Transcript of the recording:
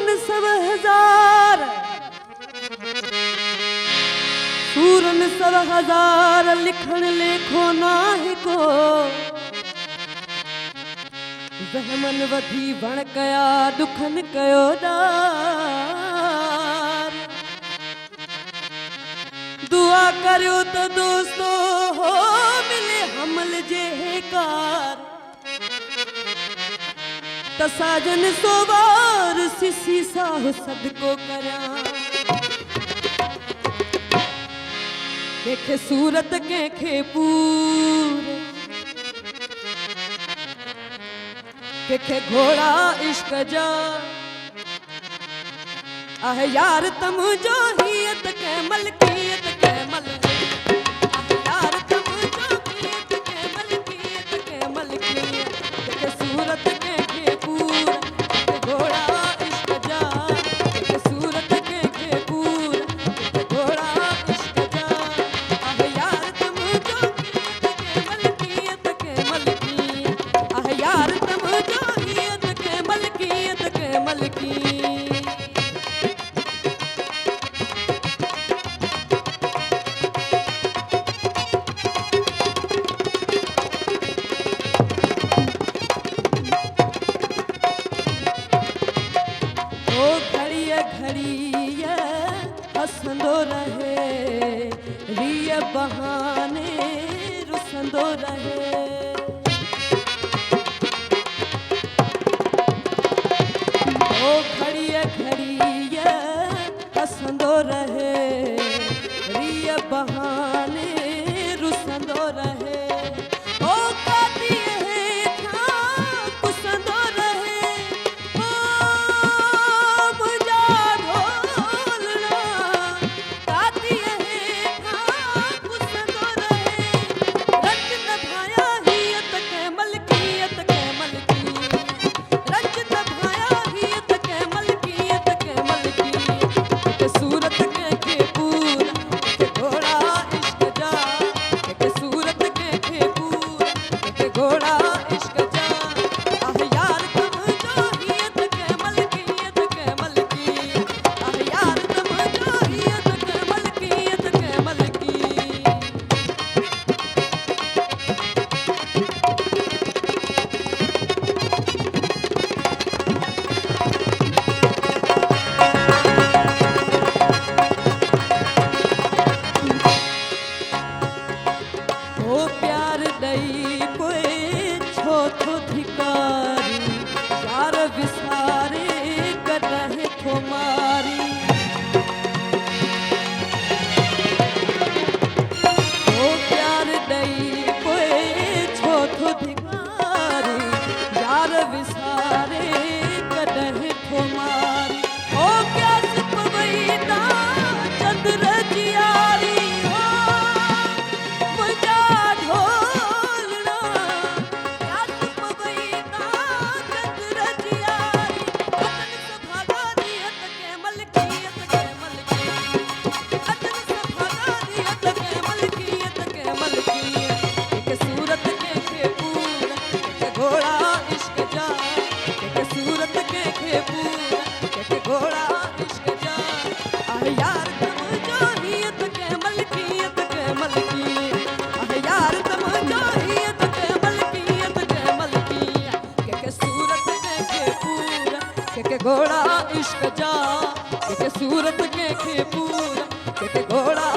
सूरन सब हजार, सूरन सब हजार लिखण लेखो नाहि को। ज़हमन वधी वण कया दुखन कयो दार। दुआ करियो तो दोस्तो हो मिले हमल जे कार। तसाजन सोवार सिसी साहु सदको करा। केखे सूरत केखे पूर, केखे घोड़ा इश्क जा। आह यार तम जो हियत के मलकियत के मल। आह यार तम जो हियत के मलकियत के मलकियत। केखे सूरत केखे पूर, केखे घोड़ा इश्क जा। केखे सूरत केखे पूर, केखे घोड़ा इश्क जा। आह यार तम जो हियत के मलकियत के मलकियत। आह यार तम जो हियत के मलकियत के मलकियत। घड़िया हसंदो रहे, रिय बहाने रुसंदो रहे। ओ घड़िया घड़िया हसंदो रहे, रिय बहाने रुसंदो रहे। ओ काती है था कुसंदो रहे। ओ मुझा ढोलना काती है था कुसंदो रहे। रंज नभाया हियत के मलकियत के मलकियत। रंज नभाया हियत के मलकियत के मलकियत। के सूरत के पूर, के घोड़ा इश्क जा। के सूरत के पूर, के घोड़ा इश्क जा। आह यार तुम जो हियत के मलकियत के मलकियत। आह यार तुम जो हियत के मलकियत के मलकियत। ओ प्यार दई कोई छो थो धिकारी। यार विसारे कदहे थो मारी। ओ प्यार दई कोई छो थो धिकारी। यार विसारे कदहे थो मारी। ओ क्या सिप वईदा चंद्र जियारी। हो मुझा ढोलना क्या सिप वईदा चंद्र जियारी। अतन सभागा नियत के मलकियत के मलकियत। अतन सभागा नियत के मलकियत के मलकियत। के सूरत के पूर, के घोड़ा इश्क जा। के सूरत के पूर, के घोड़ा इश्क जा। आह यार तुम जो हियत के मलकियत के मलकियत। आह यार तुम जो हियत के मलकियत के मलकियत। के सूरत के पूर, के घोड़ा इश्क जा। के सूरत के पूर, के घोड़ा